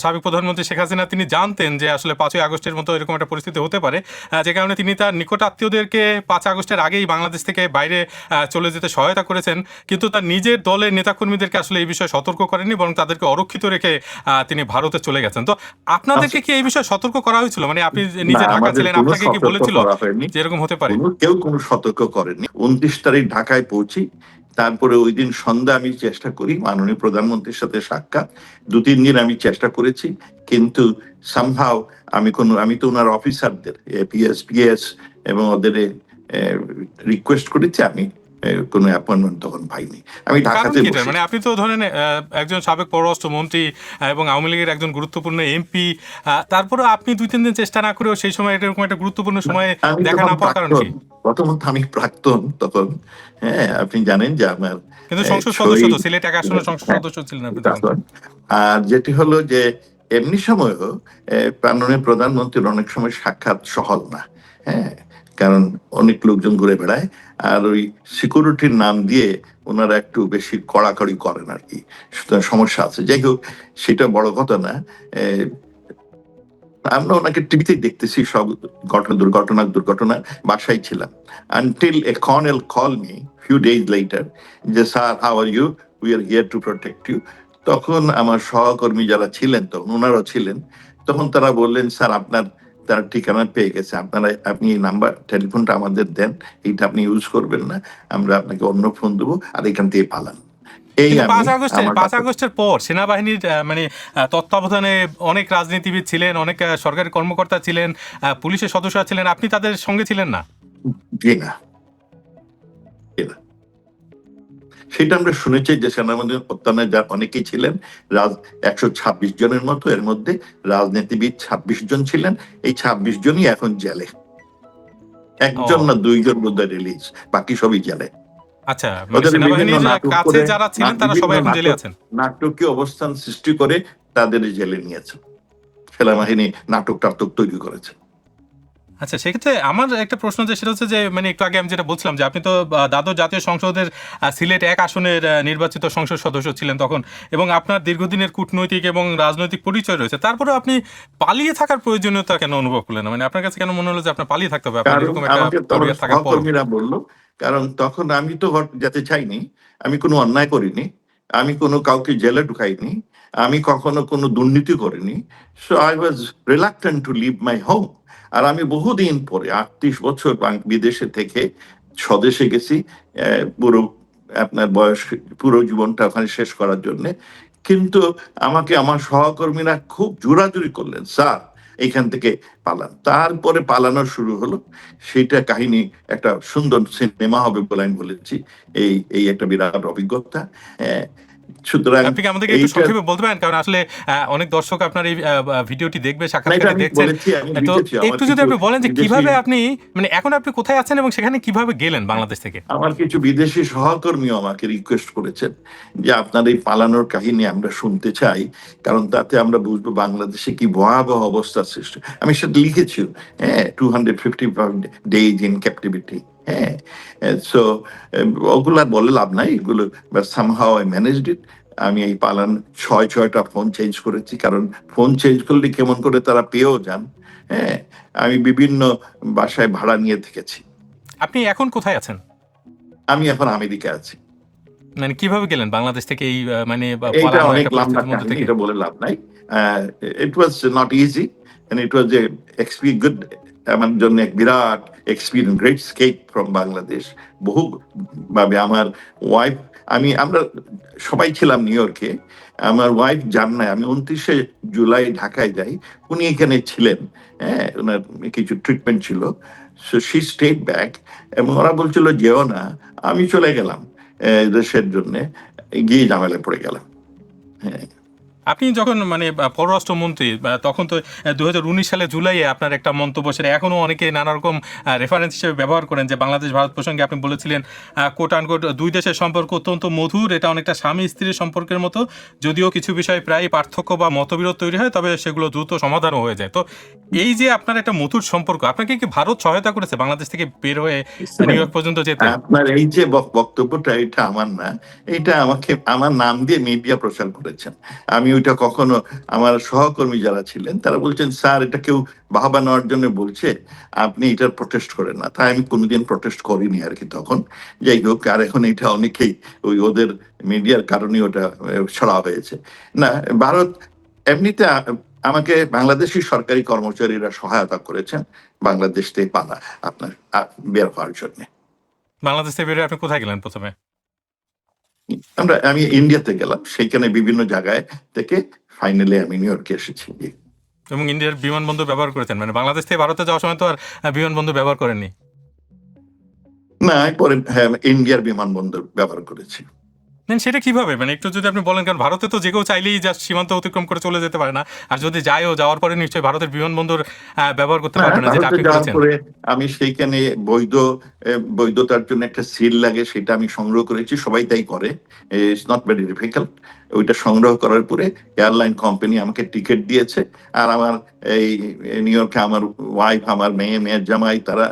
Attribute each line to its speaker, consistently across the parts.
Speaker 1: সাবেক প্রধানমন্ত্রী শেখ হাসিনা তিনি জানতেন যে আসলে 5ই আগস্টের মতো এরকম একটা পরিস্থিতি হতে পারে, যে কারণে তিনি তার নিকট আত্মীয়দেরকে 5 আগস্টের আগেই বাংলাদেশ থেকে বাইরে চলে যেতে সহায়তা করেছেন, কিন্তু তার নিজের দলের নেতাকর্মীদেরকে আসলে এই বিষয়ে সতর্ক করেননি, বরং তাদেরকে অরক্ষিত রেখে তিনি ভারতে চলে গেছেন। তো আপনাদেরকে
Speaker 2: আচ্ছা,
Speaker 1: কি এই বিষয়ে সতর্ক করা হয়েছিল? মানে আপনি
Speaker 2: না,
Speaker 1: নিজে ঢাকা
Speaker 2: আমাদের
Speaker 1: ছিলেন,
Speaker 2: কোনো
Speaker 1: আপনাকে কি
Speaker 2: সতর্ক
Speaker 1: বলেছিল
Speaker 2: করা হয়নি।
Speaker 1: যে এরকম হতে পারে?
Speaker 2: কেউ কোনো সতর্ক করেনি। 29 তারিখ ঢাকায় পৌঁছি, তারপরে ওই দিন সন্ধ্যা আমি চেষ্টা করি মাননীয় প্রধানমন্ত্রীর সাথে সাক্ষাৎ। 2-3 দিন আমি চেষ্টা করেছি, কিন্তু সামহাও আমি তো ওনার অফিসারদের পিএস এবং ওদের রিকোয়েস্ট করেছি, আমি কোনো অ্যাপয়েন্টমেন্ট তখন পাইনি। আমি
Speaker 1: কারণ
Speaker 2: ঢাকাতে
Speaker 1: কি এটার?
Speaker 2: বসে।
Speaker 1: মানে আপনি তো ধরেন একজন সাবেক পররাষ্ট্রমন্ত্রী এবং আওয়ামী লীগের একজন গুরুত্বপূর্ণ এমপি, তারপরে আপনি 2-3 দিন চেষ্টা না করেও সেই সময় এরকম একটা গুরুত্বপূর্ণ সময়ে
Speaker 2: আমি
Speaker 1: দেখা
Speaker 2: তখন
Speaker 1: না পাওয়ার কারণ
Speaker 2: প্রাক্তন,
Speaker 1: কি?
Speaker 2: প্রথমত আমি প্রাক্তন তখন। হ্যাঁ, আপনি জানেন যে আমার
Speaker 1: কিন্তু সংসদ সদস্য
Speaker 2: ছই
Speaker 1: তো, সিলেট 1 আসনের সংসদ সদস্য ছিলেন আপনি তখন।
Speaker 2: তখন। আর যেটি হলো যে এমনি সময়ও মাননীয় প্রধানমন্ত্রীর অনেক সময় সাক্ষাৎ সহজ না। হ্যাঁ, কারণ অনেক লোকজন ঘুরে বেড়ায়, আর ওই সিকিউরিটির নাম দিয়ে ওনারা একটু বেশি কড়াকড়ি করেন আর কি, সুতরাং সমস্যা আছে। যাই হোক, সেটা বড় কথা না। আহ, আমরা ওনাকে টিভিতে দেখতেছি সব দুর্ঘটনা, বাসায় ছিলাম। Until a colonel call me few days later যে, sir, how are you, we are here to protect you. তখন আমার সহকর্মী যারা ছিলেন, তখন ওনারাও ছিলেন, তখন তারা বললেন, স্যার, আপনার তার ঠিকানা পেয়ে গেছে, আপনি এই নাম্বার টেলিফোনটা আমাদের দেন, এইটা আপনি ইউজ করবেন না, আমরা আপনাকে অন্য ফোন দেবো, আর এখান থেকে পালান। এই
Speaker 1: কিন্তু
Speaker 2: আমি আমার
Speaker 1: 5 আগস্টের পর সেনাবাহিনীর মানে তত্ত্বাবধানে অনেক রাজনীতিবিদ ছিলেন, অনেক সরকারি কর্মকর্তা ছিলেন, পুলিশের সদস্য ছিলেন, আপনি তাদের সঙ্গে ছিলেন না?
Speaker 2: জি না, জি না। সেটা আমরা শুনেছি যে সেনাবাহিনীর অত্যানে যা অনেকেই ছিলেন, রাজ 126 জনের মতো, এর মধ্যে রাজনীতিবিদ 26 জন ছিলেন। এই 26 জনই এখন জেলে, একজন না
Speaker 1: ও
Speaker 2: দুইজন বোধহয় রিলিজ, বাকি সবই জেলে।
Speaker 1: আচ্ছা, মানে
Speaker 2: ওদের বিভিন্ন
Speaker 1: সেনাবাহিনীর
Speaker 2: নাটক
Speaker 1: কাছে
Speaker 2: করে,
Speaker 1: যারা ছিলেন তারা
Speaker 2: বিভিন্ন
Speaker 1: সবাই এখন জেলে আছেন।
Speaker 2: নাটকীয় অবস্থান সৃষ্টি করে তাদের জেলে নিয়েছে। সেনাবাহিনী নাটক টাটক তৈরি করেছে।
Speaker 1: আচ্ছা, সেক্ষেত্রে আমার একটা প্রশ্ন যে সেটা হচ্ছে যে মানে একটু আগে আমি যেটা বলছিলাম যে আপনি তো দ্বাদশ জাতীয় সংসদের সিলেট 1 আসনের নির্বাচিত সংসদ সদস্য ছিলেন তখন, এবং আপনার দীর্ঘদিনের কূটনৈতিক এবং রাজনৈতিক পরিচয় রয়েছে, তারপরেও আপনি পালিয়ে থাকার প্রয়োজনীয়তা কেন অনুভব করলেন না? মানে আপনার কাছে কেন মনে হলো যে আপনার পালিয়ে থাকতে হবে, আপনার
Speaker 2: কারণ
Speaker 1: এরকম একটা
Speaker 2: আমাকে তো আমার
Speaker 1: পরিবার থাকার পরও?
Speaker 2: সহকর্মীরা বলল, কারণ তখন আমি তো যেতে চাইনি, আমি কোনো অন্যায় করিনি, আমি কোনো কাউকে জেলে ঢুকাইনি, আমি কখনো কোনো দুর্নীতি করিনি। So I was reluctant to leave my home. আর আমি বহুদিন পরে 38 বছর বিদেশে থেকে স্বদেশে গেছি, পুরো আপনার বয়স, পুরো জীবনটা ওখানে শেষ করার জন্য। কিন্তু আমাকে আমার সহকর্মীরা খুব জোরাজুরি করলেন, স্যার, এইখান থেকে পালান। তারপরে পালানো শুরু হলো। সেটা কাহিনী একটা সুন্দর সিনেমা হবে বলে আমি বলেছি। এই এই একটা বিরাট অভিজ্ঞতা। আহ, সুতরাং
Speaker 1: আপনি কি আমাদেরকে একটু
Speaker 2: এইটা,
Speaker 1: সংক্ষেপে বলতে পারেন? কারণ আসলে অনেক দর্শক আপনার এই ভিডিওটি দেখবে,
Speaker 2: না, এটা
Speaker 1: সাক্ষাৎকারটি
Speaker 2: আমি
Speaker 1: দেখছেন।
Speaker 2: বলেছি, আমি
Speaker 1: তো
Speaker 2: লিখেছি। আমার
Speaker 1: একটু যদি
Speaker 2: কিছু
Speaker 1: আপনি বলেন যে
Speaker 2: বিদেশি
Speaker 1: কিভাবে আপনি মানে এখন আপনি কোথায় আছেন এবং সেখানে কিভাবে গেলেন বাংলাদেশ থেকে?
Speaker 2: আমার কিছু বিদেশি সহকর্মীও আমাকে রিকোয়েস্ট করেছেন যে, আপনার এই পালানোর কাহিনী আমরা শুনতে চাই, কারণ তাতে আমরা বুঝবো বাংলাদেশে কি ভয়াবহ অবস্থা সৃষ্টি। আমি সেটা লিখেছি, হ্যাঁ, 255 ডেজ ইন ক্যাপটিভিটি। হ্যাঁ, সো ওগুলা বলে লাভ নাই, এগুলো সামহাও আই ম্যানেজড ইট। আমি এই পালান 6টা ফোন চেঞ্জ করেছি, কারণ ফোন চেঞ্জ করলে কেমন করে তারা পেয়েও যান। হ্যাঁ, আমি বিভিন্ন বাসায় ভাড়া নিয়ে থেকেছি।
Speaker 1: আপনি এখন কোথায় আছেন?
Speaker 2: আমি এখন আমেরিকা আছি।
Speaker 1: মানে কিভাবে গেলেন বাংলাদেশ থেকে এই মানে
Speaker 2: এইটা
Speaker 1: পালানো
Speaker 2: অনেক
Speaker 1: একটা
Speaker 2: লম্বা
Speaker 1: পরিস্থিতির মধ্যে
Speaker 2: কাহিনী,
Speaker 1: থেকে?
Speaker 2: এটা বলে লাভ নাই। It was not easy, and it was a good, আমার জন্য এক বিরাট experience, great escape from Bangladesh. বহু ভাবে আমার ওয়াইফ, আমরা সবাই ছিলাম নিউ ইয়র্কে। আমার ওয়াইফ যান নাই, আমি 29শে জুলাই ঢাকায় যাই, উনি এখানে ছিলেন। হ্যাঁ, ওনার কিছু ট্রিটমেন্ট ছিল, সো শি স্টেড ব্যাক। এবং ওরা বলছিল যেও না, আমি চলে গেলাম দেশের জন্য, গিয়ে ঝামেলায় পড়ে গেলাম। হ্যাঁ,
Speaker 1: আপনি যখন মানে পররাষ্ট্রমন্ত্রী তখন তো 2019 সালে জুলাইয়ে আপনার একটা মন্তব্য, সেটা এখনও অনেকে নানা রকম রেফারেন্স হিসেবে ব্যবহার করেন, যে বাংলাদেশ ভারত প্রসঙ্গে আপনি বলেছিলেন কোট আনকোট, দুই দেশের সম্পর্ক অত্যন্ত মধুর, এটা অনেকটা স্বামী স্ত্রীর সম্পর্কের মতো, যদিও কিছু বিষয়ে প্রায় পার্থক্য বা মতবিরোধ তৈরি হয়, তবে সেগুলো দ্রুত সমাধানও হয়ে যায়। তো এই যে আপনার একটা মধুর সম্পর্ক, আপনাকে কি ভারত সহায়তা করেছে বাংলাদেশ থেকে বের হয়ে নিউ ইয়র্ক পর্যন্ত যেতে?
Speaker 2: আপনার এই যে বক্তব্যটা, এটা আমার না, এটা আমাকে আমার নাম দিয়ে মিডিয়া প্রচার করেছেন। আমি আমি ওইটা কখনো, আমার সহকর্মী যারা ছিলেন তারা বলছেন স্যার এটা কেউ বাহবা নেওয়ার জন্য বলছে, আপনি এটার প্রোটেস্ট করেন না। তাই আমি কোনোদিন প্রোটেস্ট করিনি আর কি তখন। যাই হোক, আর এখন এটা অনেকেই ওই ওদের মিডিয়ার কারণে ওটা ছড়া হয়েছে। না, ভারত এমনিতে আমাকে বাংলাদেশি সরকারি কর্মচারীরা সহায়তা করেছেন বাংলাদেশ থেকে পালা আপনার বের হওয়ার জন্য।
Speaker 1: বাংলাদেশ থেকে বেরিয়ে আপনি কোথায় গেলেন প্রথমে?
Speaker 2: আমি ইন্ডিয়াতে গেলাম, সেইখানে বিভিন্ন জায়গায় থেকে ফাইনালি আমি নিউ ইয়র্কে এসেছি।
Speaker 1: এবং ইন্ডিয়ার বিমানবন্দর ব্যবহার করেছেন, মানে বাংলাদেশ থেকে ভারতে যাওয়ার সময় তো আর বিমানবন্দর ব্যবহার করেননি?
Speaker 2: না, পরে হ্যাঁ ইন্ডিয়ার বিমানবন্দর ব্যবহার করেছি।
Speaker 1: সেটা কিভাবে, মানে একটু যদি আপনি বলেন, কারণ ভারতে তো যে কেউ চাইলেই জাস্ট সীমান্ত অতিক্রম করে চলে যেতে পারে না, আর যদি যায়ও, যাওয়ার পরে নিশ্চয়ই ভারতের বিমানবন্দর ব্যবহার করতে পারবে না, যেটা
Speaker 2: ভারতে
Speaker 1: আপনি
Speaker 2: যাওয়ার
Speaker 1: করেছেন।
Speaker 2: পরে আমি সেইখানে বৈধতার জন্য একটা সিল লাগে, সেটা আমি সংগ্রহ করেছি। সবাই তাই করে, ইটস নট ভেরি ডিফিকাল্ট। ওইটা সংগ্রহ করার পরে এয়ারলাইন কোম্পানি আমাকে টিকিট দিয়েছে। আর আমার এই নিউ ইয়র্কে আমার ওয়াইফ, আমার মেয়ের জামাই, তারা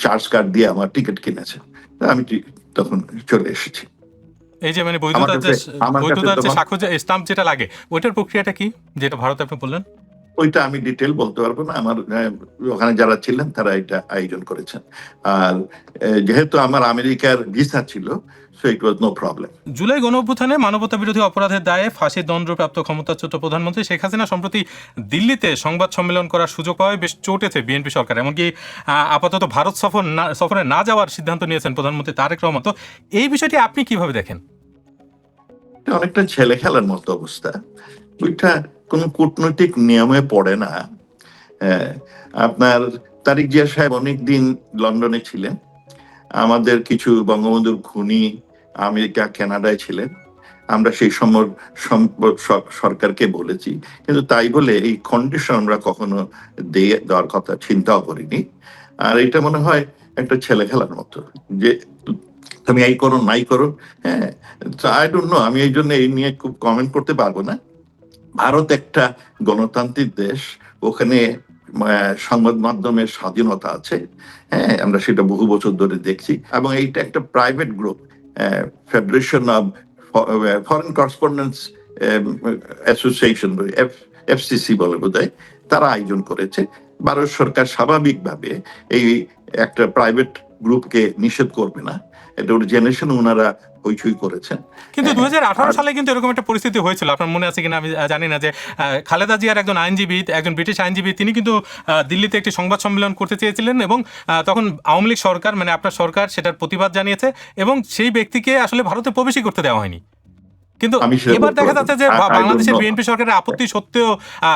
Speaker 2: চার্জ কার্ড দিয়ে আমার টিকিট কিনেছে। আমি তখন চলে এসেছি।
Speaker 1: এই যে মানে
Speaker 2: আমার কাছে
Speaker 1: বৈধতার যে
Speaker 2: তখন
Speaker 1: সাক্ষ্য, যে স্টাম্প যেটা লাগে, ওইটার প্রক্রিয়াটা কি, যেটা ভারতে আপনি বললেন?
Speaker 2: ওইটা আমি ডিটেল বলতে পারবো না। আমার ওখানে যারা ছিলেন তারা এটা আয়োজন করেছেন। আর যেহেতু আমার আমেরিকার ভিসা ছিল, so it was no problem.
Speaker 1: July গণঅভ্যুত্থানে মানবতা বিরোধী অপরাধের দায়ে ফাঁসির দণ্ডপ্রাপ্ত ক্ষমতাচ্যুত প্রধানমন্ত্রী শেখ হাসিনা সম্প্রতি দিল্লিতে সংবাদ সম্মেলন করার সুযোগ পাওয়ায় বেশ চটেছে বিএনপি সরকার। এমনকি আপাতত ভারত সফরে না যাওয়ার সিদ্ধান্ত নিয়েছেন প্রধানমন্ত্রী তারেক রহমান। তো এই বিষয়টি আপনি কিভাবে দেখেন?
Speaker 2: এটা অনেকটা ছেলে খেলার মতো অবস্থা। ওইটা কোনো কূটনৈতিক নিয়মে পড়ে না। হ্যাঁ, আপনার তারিক জিয়া সাহেব অনেকদিন লন্ডনে ছিলেন। আমাদের কিছু বঙ্গবন্ধুর খুনি আমেরিকা, কানাডায় ছিলেন। আমরা সেই সময় সরকারকে বলেছি, কিন্তু তাই বলে এই কন্ডিশন আমরা কখনো দেওয়ার কথা চিন্তাও করিনি। আর এটা মনে হয় একটা ছেলে খেলার মতো, যে তুমি এই করো নাই করো। হ্যাঁ, আই ডোন্ট নো, আমি এই জন্য এই নিয়ে খুব কমেন্ট করতে পারবো না। ভারত একটা গণতান্ত্রিক দেশ, ওখানে সংবাদ মাধ্যমের স্বাধীনতা আছে। হ্যাঁ, আমরা সেটা বহু বছর ধরে দেখছি। এবং এইটা একটা private group, federation of foreign correspondence association, FCC বলে বোধহয়, তারা আয়োজন করেছে। ভারত সরকার স্বাভাবিকভাবে এই একটা প্রাইভেট গ্রুপকে নিষেধ করবে না, এটা ওর জেনারেশন ওনারা হইচই করেছেন।
Speaker 1: কিন্তু 2018 সালে কিন্তু এরকম একটা পরিস্থিতি হয়েছিল, আপনার মনে আছে কিনা আমি জানি না, যে খালেদা জিয়ার একজন আইনজীবী, একজন ব্রিটিশ আইনজীবী, তিনি কিন্তু দিল্লিতে একটি সংবাদ সম্মেলন করতে চেয়েছিলেন, এবং তখন আওয়ামী লীগ সরকার, মানে আপনার সরকার, সেটার প্রতিবাদ জানিয়েছে, এবং সেই ব্যক্তিকে আসলে ভারতে প্রবেশই করতে দেওয়া হয়নি। কিন্তু এবার দেখা যাচ্ছে যে বাংলাদেশের বিএনপি সরকারের আপত্তি সত্ত্বেও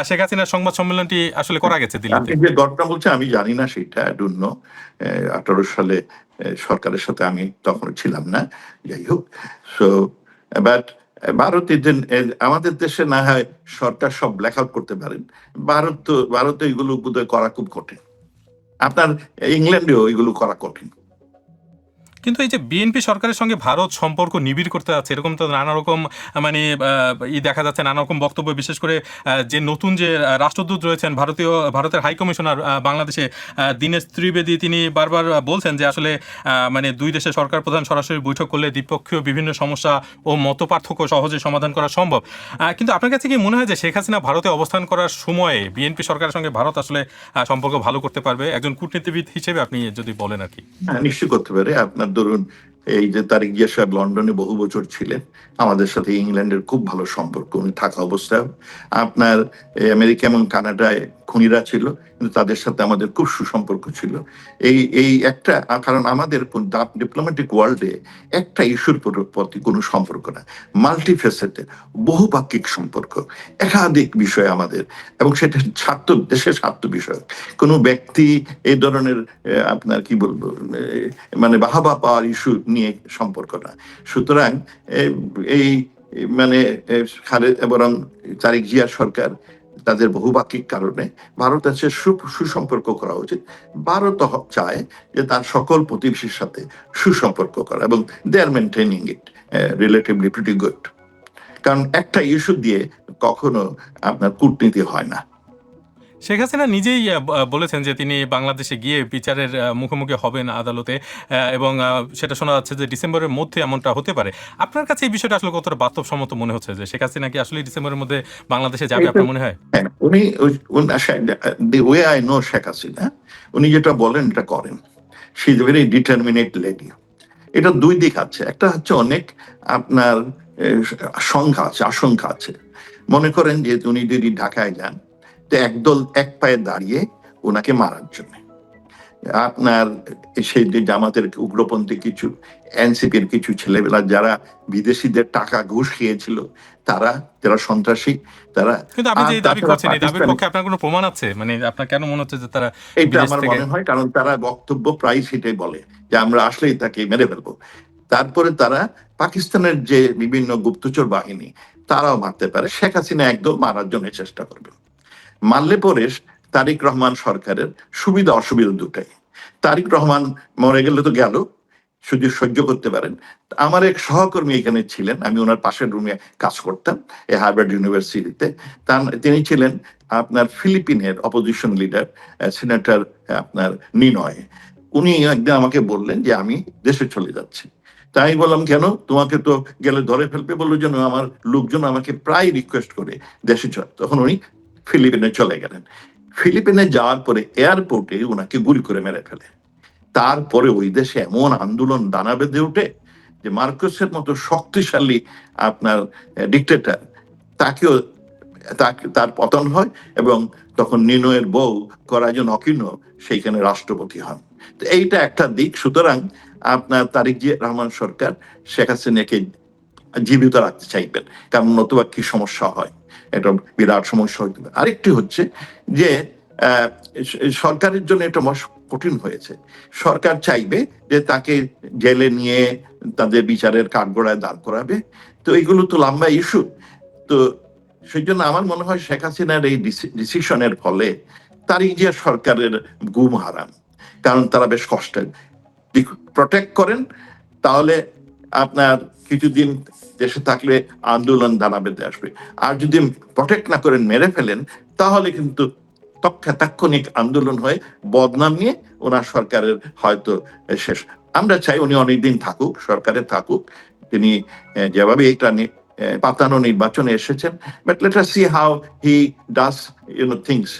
Speaker 1: শেখ হাসিনার সংবাদ সম্মেলনটি আসলে করা গেছে দিল্লিতে।
Speaker 2: যে ঘটনা বলছে আমি জানি না সেটা, আই ডোন্ট নো। 18 সালে সরকারের সাথে আমি তখন ছিলাম না। যাই হোক, সো বাট ভারতে আমাদের দেশে না হয় সরকার সব ব্ল্যাক আউট করতে পারেন, ভারতে এগুলো বোধহয় করা খুব কঠিন। আপনার ইংল্যান্ডেও এগুলো করা কঠিন।
Speaker 1: কিন্তু এই যে বিএনপি সরকারের সঙ্গে ভারত সম্পর্ক নিবিড় করতে যাচ্ছে, এরকম তো নানা রকম মানে দেখা যাচ্ছে, নানা রকম বক্তব্য, বিশেষ করে যে নতুন যে রাষ্ট্রদূত রয়েছেন ভারতের হাই কমিশনার বাংলাদেশে, দীনেশ ত্রিবেদী, তিনি বারবার বলছেন যে আসলে মানে দুই দেশের সরকার প্রধান সরাসরি বৈঠক করলে দ্বিপক্ষীয় বিভিন্ন সমস্যা ও মতপার্থক্য সহজে সমাধান করা সম্ভব। কিন্তু আপনার কাছে কি মনে হয় যে শেখ হাসিনা ভারতে অবস্থান করার সময়ে বিএনপি সরকারের সঙ্গে ভারত আসলে সম্পর্ক ভালো করতে পারবে? একজন কূটনীতিবিদ হিসেবে আপনি যদি বলেন আর কি।
Speaker 2: নিশ্চয় করতে পারে। আপনার ধরুন, এই যে তারিক জিয়া সাহেব লন্ডনে বহু বছর ছিলেন, আমাদের সাথে ইংল্যান্ডের খুব ভালো সম্পর্ক উনি থাকা অবস্থায়। আপনার আমেরিকা এবং কানাডায় খুনিরা ছিল, কিন্তু তাদের সাথে আমাদের খুব সুসম্পর্ক ছিল। এই একটা কারণ, আমাদের ডিপ্লোম্যাটিক ওয়ার্ল্ডে একটা ইস্যুর প্রতি কোনো সম্পর্ক না, মাল্টিফেসেটেড, বহুপাক্ষিক সম্পর্ক, একাধিক বিষয় আমাদের, এবং সেটা দেশের স্বার্থ বিষয়। কোনো ব্যক্তি এই ধরনের আপনার কি বলবো, মানে বাহাবা পাওয়ার ইস্যু নিয়ে সম্পর্ক না। সুতরাং এই মানে বরং তারিক জিয়ার সরকার তাদের বহুপাক্ষিক কারণে ভারতের সাথে সুসম্পর্ক করা উচিত। ভারত চায় যে তার সকল প্রতিবেশীর সাথে সুসম্পর্ক করা, এবং they are maintaining it relatively pretty good. কারণ একটা ইস্যু দিয়ে কখনো আপনার কূটনীতি হয় না।
Speaker 1: শেখ হাসিনা নিজেই বলেছেন যে তিনি বাংলাদেশে গিয়ে বিচারের মুখোমুখি হবেন আদালতে, এবং সেটা শোনা যাচ্ছে যে ডিসেম্বরের মধ্যে এমনটা হতে পারে। আপনার কাছে এই বিষয়টা আসলে কতটা বাস্তবসম্মত মনে হচ্ছে যে শেখ হাসিনা কি আসলে ডিসেম্বরের মধ্যে বাংলাদেশে যাবে, আপনার মনে হয়?
Speaker 2: হ্যাঁ, the way I know Sheikh Hasina, উনি যেটা বলেন এটা করেন। She is very determinant lady. এটা দুই দিক আছে, একটা হচ্ছে অনেক আপনার সংখ্যা আছে, আশঙ্কা আছে। মনে করেন যে উনি যদি ঢাকায় যান, তো একদল এক পায়ে দাঁড়িয়ে ওনাকে মারার জন্য, আপনার সেই যে জামাতের উগ্রপন্থী কিছু, এনসিপির কিছু ছেলেবেলা যারা বিদেশিদের টাকা ঘুষ খেয়েছিল, তারা যারা সন্ত্রাসী, তারা।
Speaker 1: কিন্তু আপনি যে
Speaker 2: আর
Speaker 1: এই দাবি
Speaker 2: তাছাড়া
Speaker 1: করছেন, এই দাবির পক্ষে আপনার কোনো প্রমাণ আছে? মানে আপনার কেন মনে হচ্ছে যে তারা
Speaker 2: এটা
Speaker 1: বিদেশ
Speaker 2: আমার
Speaker 1: থেকে?
Speaker 2: মনে হয়, কারণ তারা বক্তব্য প্রায় সেটাই বলে যে আমরা আসলেই তাকে মেরে ফেলবো। তারপরে তারা পাকিস্তানের যে বিভিন্ন গুপ্তচর বাহিনী, তারাও মারতে পারে। শেখ হাসিনা একদম মারার জন্য চেষ্টা করবে। মারলে পরে তারেক রহমান সরকারের সুবিধা অসুবিধা দুটাই। তারেক রহমান মরে গেলে তো গেল, শুধু সহ্য করতে পারেন। আমার এক সহকর্মী এখানে ছিলেন, আমি ওনার পাশের রুমে কাজ করতাম এই হার্ভার্ড ইউনিভার্সিটিতে। তিনি ছিলেন আপনার ফিলিপিনের অপোজিশন লিডার, সিনেটর আপনার নিনয়। উনি একদিন আমাকে বললেন যে আমি দেশে চলে যাচ্ছি। তাই আমি বললাম কেন, তোমাকে তো গেলে ধরে ফেলবে। বললো যেন আমার লোকজন আমাকে প্রায় রিকোয়েস্ট করে দেশে চল। তখন উনি ফিলিপিনে চলে গেলেন। ফিলিপিনে যাওয়ার পরে এয়ারপোর্টে ওনাকে গুলি করে মেরে ফেলে। তারপরে ওই দেশে এমন আন্দোলন দানা বেঁধে ওঠে যে মার্কোসের মতো শক্তিশালী আপনার ডিক্টেটর, তাকেও তার পতন হয়, এবং তখন নিনোয়ের বউ করাজন অকিনো সেইখানে রাষ্ট্রপতি হন। তো এইটা একটা দিক। সুতরাং আপনার তারেক জিয়া রহমান সরকার শেখ হাসিনাকে জীবিত রাখতে চাইবেন, কারণ নতুবা কি সমস্যা হয়, এটা বিরাট সমস্যা হতে পারে। আরেকটি হচ্ছে যে আহ, সরকারের জন্য এটা কঠিন হয়েছে। সরকার চাইবে যে তাকে জেলে নিয়ে তাদের বিচারের কাঠগড়ায় দাঁড় করাবে। তো এগুলো তো লম্বা ইস্যু। তো সেই জন্য আমার মনে হয় শেখ হাসিনার এই ডিসিশনের ফলে তারেক জিয়া সরকারের গুম হারান, কারণ তারা বেশ কষ্টে প্রটেক্ট করেন। তাহলে আপনার কিছুদিন দেশে থাকলে আন্দোলন দানা বেঁধে আসবে। আর যদি প্রটেক্ট না করেন, মেরে ফেলেন, তাহলে কিন্তু তাৎক্ষণিক আন্দোলন হয়ে বদনাম নিয়ে ওনার সরকারের হয়তো শেষ। আমরা চাই উনি অনেকদিন থাকুক, সরকারে থাকুক। তিনি যেভাবে এটা পাতানো নির্বাচনে এসেছেন, but let us see how he does things.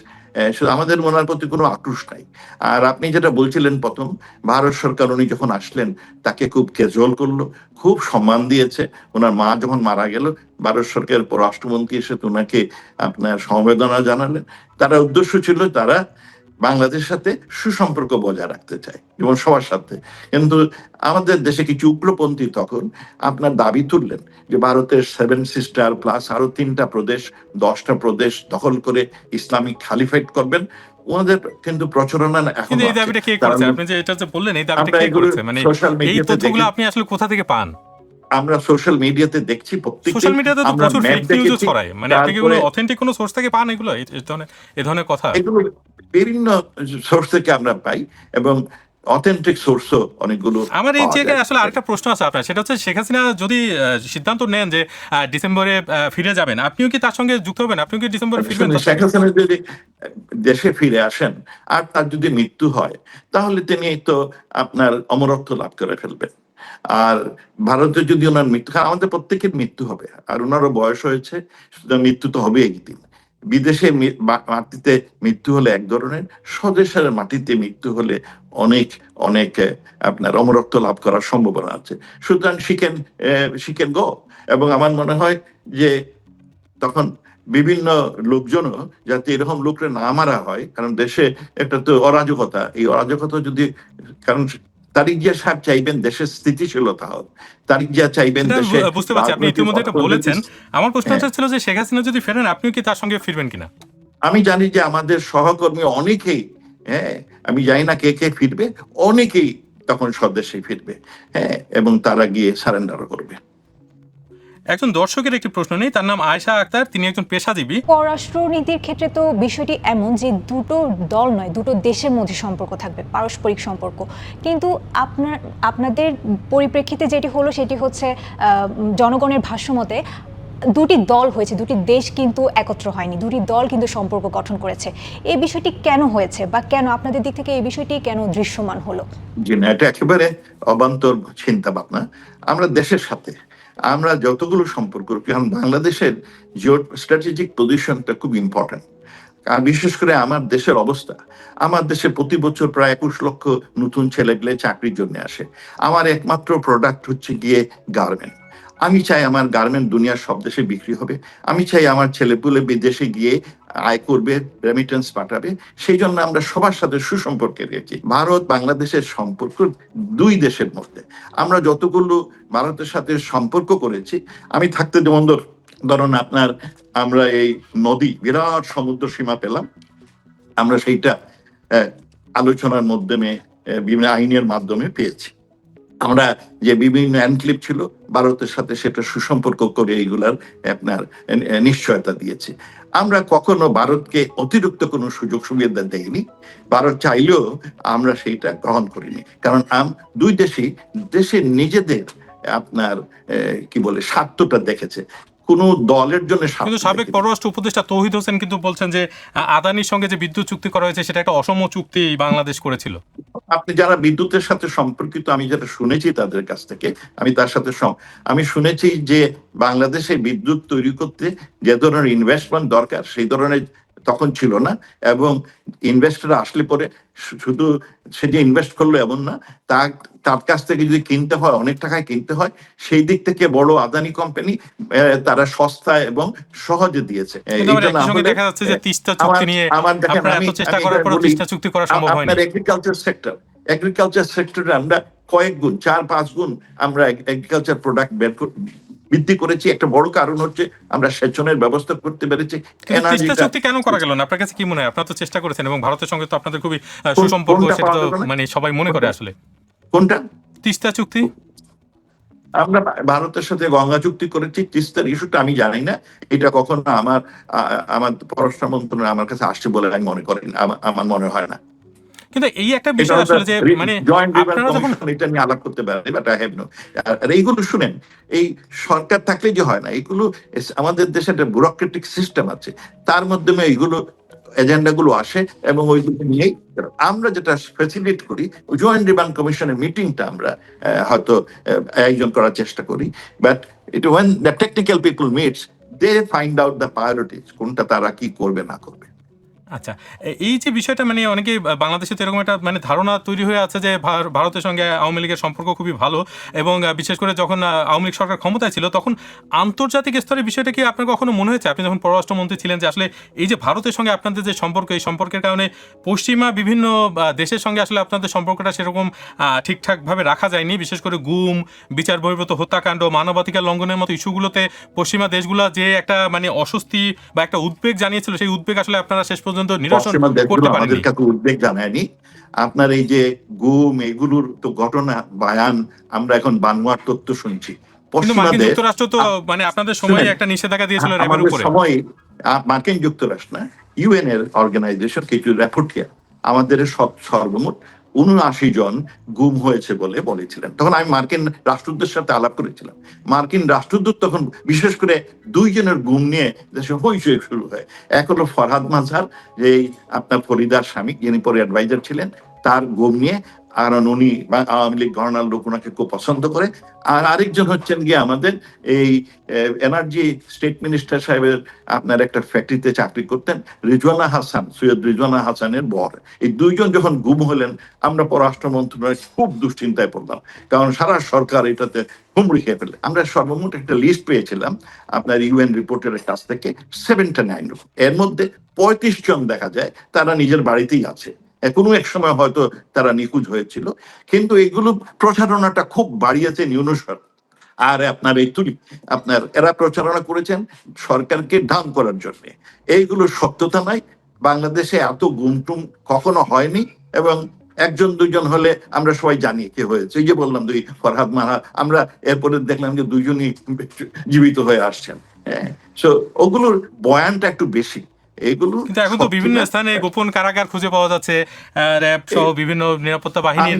Speaker 2: আমাদের ওনার প্রতি কোনো আক্রোশ নাই। আর আপনি যেটা বলছিলেন প্রথম, ভারত সরকার উনি যখন আসলেন তাকে খুব ক্যাজুয়াল করলো, খুব সম্মান দিয়েছে। ওনার মা যখন মারা গেল, ভারত সরকারের পররাষ্ট্রমন্ত্রী এসে ওনাকে আপনার সমবেদনা জানালেন। তারা উদ্দেশ্য ছিল তারা বাংলাদেশের সাথে সুসম্পর্ক বজায় রাখতে চায়, যেমন সবার সাথে। কিন্তু আমাদের দেশে কিছু উগ্রপন্থী তখন আপনার দাবি তুললেন যে ভারতের 7 সিস্টার প্লাস আরো 3টা প্রদেশ, 10টা প্রদেশ দখল করে ইসলামিক খালিফাইট করবেন। ওনাদের কিন্তু প্রচারণা এখন
Speaker 1: কিন্তু এই দাবিটা কে করেছে? আপনি যে এটা যে বললেন, এই দাবিটা কে করেছে? মানে
Speaker 2: সোশ্যাল
Speaker 1: এই
Speaker 2: মিডিয়াতে
Speaker 1: তথ্যগুলো আপনি আসলে কোথা থেকে পান?
Speaker 2: আমরা সোশ্যাল মিডিয়াতে দেখছি,
Speaker 1: সোশ্যাল মিডিয়াতে তো
Speaker 2: আমরা
Speaker 1: প্রচুর
Speaker 2: ম্যাপ
Speaker 1: ফেক নিউজও
Speaker 2: দেখেছি।
Speaker 1: ছড়ায়। মানে আপনি কি কোনো অথেন্টিক কোনো সোর্স থেকে পান এগুলো, এই ধরনের কথা?
Speaker 2: এগুলো বিভিন্ন সোর্স থেকে আমরা পাই, এবং অথেন্টিক সোর্সও অনেকগুলো
Speaker 1: আমার এই
Speaker 2: পাওয়া
Speaker 1: জায়গায়
Speaker 2: যায়।
Speaker 1: আসলে আরেকটা প্রশ্ন আছে আপনার, সেটা হচ্ছে শেখ হাসিনা যদি সিদ্ধান্ত নেন যে ডিসেম্বরে ফিরে যাবেন, আপনিও কি তার সঙ্গে যুক্ত হবেন? আপনিও কি ডিসেম্বরে ফিরবেন তার
Speaker 2: শেখ
Speaker 1: সঙ্গে?
Speaker 2: হাসিনা যদি দেশে ফিরে আসেন আর তার যদি মৃত্যু হয়, তাহলে তিনি তো আপনার অমরত্ব লাভ করে ফেলবেন। আর ভারতে যদি ওনার মৃত্যু, কারণ আমাদের প্রত্যেকের মৃত্যু হবে, আর ওনারও বয়স হয়েছে, সুতরাং মৃত্যু তো হবে একদিন। বিদেশে মাটিতে মৃত্যু হলে এক ধরনের, স্বদেশের মাটিতে মৃত্যু হলে অনেক অনেক আপনার অমরত্ব লাভ করার সম্ভাবনা আছে। সুতরাং শিখেন গো। এবং আমার মনে হয় যে তখন বিভিন্ন লোকজনও যাতে এরকম লোকরে না মারা হয়, কারণ দেশে একটা তো অরাজকতা, এই অরাজকতা যদি, কারণ তারিক জিয়া সাহেব চাইবেন দেশের স্থিতিশীলতা হোক, তারিক জিয়া চাইবেন
Speaker 1: সেটা
Speaker 2: দেশে
Speaker 1: বুঝতে পারছি, আপনি ইতিমধ্যে এটা বলেছেন। আমার প্রশ্ন
Speaker 2: হ্যাঁ,
Speaker 1: ছিল যে শেখ হাসিনা যদি ফেরেন, আপনিও কি তার সঙ্গে ফিরবেন কিনা?
Speaker 2: আমি জানি যে আমাদের সহকর্মী অনেকেই, হ্যাঁ, আমি জানি না কে কে ফিরবে, অনেকেই তখন স্বদেশে ফিরবে, হ্যাঁ, এবং তারা গিয়ে সারেন্ডার করবে।
Speaker 1: একজন দর্শকের একটি প্রশ্ন নেই, তার নাম আয়েশা আক্তার, তিনি একজন পেশাজীবী।
Speaker 3: পররাষ্ট্রনীতির ক্ষেত্রে তো বিষয়টি এমন যে দুটো দল নয়, দুটো দেশের মধ্যে সম্পর্ক থাকবে, পারস্পরিক সম্পর্ক। কিন্তু আপনাদের পরিপ্রেক্ষিতে যেটি হলো সেটি হচ্ছে জনগণের ভাষ্যমতে দুটি দল হয়েছে, দুটি দেশ কিন্তু একত্র হয়নি, দুটি দল কিন্তু সম্পর্ক গঠন করেছে। এই বিষয়টি কেন হয়েছে বা কেন আপনাদের দিক থেকে এই বিষয়টি কেন দৃশ্যমান হলো?
Speaker 2: জি না, এটা একেবারে অবান্তর চিন্তা ভাবনা। আমরা দেশের সাথে আমরা যতগুলো সম্পর্ক, কারণ বাংলাদেশের জিও স্ট্র্যাটেজিক পজিশনটা খুব ইম্পর্টেন্ট। আর বিশেষ করে আমার দেশের অবস্থা, আমার দেশে প্রতি বছর প্রায় 21 লক্ষ নতুন ছেলেপেলে চাকরির জন্য আসে। আমার একমাত্র প্রোডাক্ট হচ্ছে গিয়ে গার্মেন্ট। আমি চাই আমার গার্মেন্ট দুনিয়ার সব দেশে বিক্রি হবে। আমি চাই আমার ছেলেপুলে বিদেশে গিয়ে আয় করবে, রেমিটেন্স পাঠাবে। সেই জন্য আমরা সবার সাথে সুসম্পর্কে রয়েছি। ভারত বাংলাদেশের সম্পর্ক দুই দেশের মধ্যে আমরা যতগুলো ভারতের সাথে সম্পর্ক করেছি, আমি থাকতে যেমন ধরুন আপনার আমরা এই নদী বিরাট সমুদ্র সীমা পেলাম, আমরা সেইটা আলোচনার মাধ্যমে বিভিন্ন আইনের মাধ্যমে পেয়েছি। আমরা যে বিভিন্ন এনক্লেভ ছিল ভারতের সাথে সেটা সুসম্পর্ক করে এইগুলার আপনার নিশ্চয়তা দিয়েছি। আমরা কখনো ভারতকে অতিরিক্ত কোনো সুযোগ সুবিধা দেইনি, ভারত চাইলেও আমরা সেইটা গ্রহণ করিনি। কারণ দুই দেশের নিজেদের আপনার কি বলে স্বার্থটা দেখেছে, কোন দলের জন্য
Speaker 1: কিন্তু সাবেক পররাষ্ট্র উপদেষ্টা তৌহিদ হোসেন কিন্তু বলছেন যে আদানির সঙ্গে যে বিদ্যুৎ চুক্তি করা হয়েছে সেটা একটা অসম চুক্তি বাংলাদেশ করেছিল।
Speaker 2: আপনি যারা বিদ্যুতের সাথে সম্পর্কিত, আমি যেটা শুনেছি তাদের কাছ থেকে, আমি তার সাথে আমি শুনেছি যে বাংলাদেশে বিদ্যুৎ তৈরি করতে যে ধরনের ইনভেস্টমেন্ট দরকার সেই ধরনের তখন ছিল না, এবং ইনভেস্টর আসলে পরে শুধু সে যে ইনভেস্ট করলো এমন না, তার কাছ থেকে যদি কিনতে হয় অনেক টাকায় কিনতে হয়। সেই দিক থেকে বড় আদানি কোম্পানি তারা সস্তা এবং সহজে দিয়েছে।
Speaker 1: দেখা যাচ্ছে যে তিস্তা চুক্তি নিয়ে আপনারা এত চেষ্টা করার পর তিস্তা চুক্তি করা সম্ভব হয়নি।
Speaker 2: আপনার এগ্রিকালচার সেক্টরে আমরা কয়েক গুণ, 4-5 গুণ আমরা এগ্রিকালচার প্রোডাক্ট বৃদ্ধি করেছি। একটা বড় কারণ হচ্ছে আমরা সেচনের ব্যবস্থা করতে পেরেছি।
Speaker 1: তিস্তা চুক্তি কেন করা গেল না আপনার কাছে কি মনে হয়? আপনারা তো চেষ্টা করেছেন এবং ভারতের সঙ্গে তো আপনাদের খুবই সুসম্পর্ক, সেটা তো মানে সবাই মনে করে। আসলে
Speaker 2: কোনটা?
Speaker 1: তিস্তা চুক্তি।
Speaker 2: আমরা ভারতের সাথে গঙ্গা চুক্তি করেছি, তিস্তার ইস্যুটা আমি জানি না, এটা কখনো আমার পররাষ্ট্র মন্ত্রণালয় আমার কাছে আসছে বলে আমি মনে করি, আমার মনে হয় না।
Speaker 1: কিন্তু এই একটা বিষয় আসলে যে মানে
Speaker 2: আপনারা যখন এটা নিয়ে আলাপ করতে পারেন, বাট আই হ্যাভ নো। আর এইগুলো শুনেন, এই সরকার থাকলে যে হয় না, এগুলো আমাদের দেশে একটা ব্যুরোক্রেটিক সিস্টেম আছে, তার মাধ্যমে এইগুলো এজেন্ডা গুলো আসে এবং ওইগুলো নিয়েই আমরা যেটা ফ্যাসিলিটেট করি, জয়েন্ট ডিমান্ড কমিশনের মিটিংটা আমরা হয়তো আয়োজন করার চেষ্টা করি। But it when the technical people meets, they find out the priorities, কোনটা তারা কি করবে না করবে।
Speaker 1: আচ্ছা, এই যে বিষয়টা মানে অনেকেই বাংলাদেশে তো এরকম একটা মানে ধারণা তৈরি হয়ে আছে যে ভারতের সঙ্গে আওয়ামী লীগের সম্পর্ক খুবই ভালো, এবং বিশেষ করে যখন আওয়ামী লীগ সরকার ক্ষমতায় ছিল তখন আন্তর্জাতিক স্তরের বিষয়টা কি আপনার কখনো মনে হয়েছে, আপনি যখন পররাষ্ট্রমন্ত্রী ছিলেন, যে আসলে এই যে ভারতের সঙ্গে আপনাদের যে সম্পর্ক, এই সম্পর্কের কারণে পশ্চিমা বিভিন্ন দেশের সঙ্গে আসলে আপনাদের সম্পর্কটা সেরকম ঠিকঠাকভাবে রাখা যায়নি, বিশেষ করে গুম, বিচার বহির্ভূত হত্যাকাণ্ড, মানবাধিকার লঙ্ঘনের মতো ইস্যুগুলোতে পশ্চিমা দেশগুলো যে একটা মানে অস্বস্তি বা একটা উদ্বেগ জানিয়েছিল, সেই উদ্বেগ আসলে আপনারা শেষ পর্যন্ত
Speaker 2: আমাদের কাছে উদ্বেগ জানায়নি। আপনার এই যে গুম, এগুলোর তো ঘটনা বায়ান আমরা এখন বানোয়ার তথ্য শুনছি।
Speaker 1: যুক্তরাষ্ট্র তো মানে আপনাদের সময় একটা নিষেধাজ্ঞা দিয়েছিল র্যাবের উপরে।
Speaker 2: সময় মার্কিন যুক্তরাষ্ট্র না, ইউএন এর অর্গানাইজেশন কিছু রিপোর্টিয়া আমাদের সর্বমোট 79 জন গুম হয়েছে বলে বলেছিলেন। তখন আমি মার্কিন রাষ্ট্রদূতের সাথে আলাপ করেছিলাম। মার্কিন রাষ্ট্রদূত তখন বিশেষ করে 2 জনের গুম নিয়ে দেশে হইচই শুরু হয়। এক হলো ফরহাদ মাজহার, যে আপনার ফরিদার স্বামী, যিনি পরে অ্যাডভাইজার ছিলেন, তার গুম নিয়ে, কারণ উনি আওয়ামী লীগ ঘরানার লোক ওনাকে খুব পছন্দ করে। আর আরেকজন হচ্ছেন গিয়ে আমাদের এই এনার্জি স্টেট মিনিস্টার সাহেবের আপনার একটা ফ্যাক্টরিতে চাকরি করতেন, রিজওয়ানা হাসান, সৈয়দ রিজওয়ানা হাসানের বর। এই 2 জন যখন গুম হলেন, আমরা পররাষ্ট্র মন্ত্রণালয় খুব দুশ্চিন্তায় পড়লাম, কারণ সারা সরকার এটাতে হুমড়ি খেয়ে ফেলে। আমরা সর্বমোট একটা লিস্ট পেয়েছিলাম আপনার ইউএন রিপোর্টের কাছ থেকে 79। এর মধ্যে 35 জন দেখা যায় তারা নিজের বাড়িতেই আছে, কোনো এক সময় হয়তো তারা নিখোঁজ হয়েছিল। কিন্তু এগুলো প্রচারণাটা খুব বাড়িয়েছে নিউনসর আর আপনার এই আপনার এরা প্রচারণা করেছেন সরকারকে ডাউন করার জন্য। এইগুলো সত্যতা নাই, বাংলাদেশে এত গুমটুম কখনো হয়নি, এবং 1-2 হলে আমরা সবাই জানি কি হয়েছে। এই যে বললাম 2 ফরহাদ মাহা, আমরা এরপরে দেখলাম যে 2 জনই জীবিত হয়ে আসছেন। হ্যাঁ, সো ওগুলোর বয়ানটা একটু বেশি।
Speaker 1: কিন্তু এখন তো বিভিন্ন স্থানে গোপন কারাগার খুঁজে পাওয়া যাচ্ছে, র‍্যাব সহ বিভিন্ন নিরাপত্তা বাহিনীর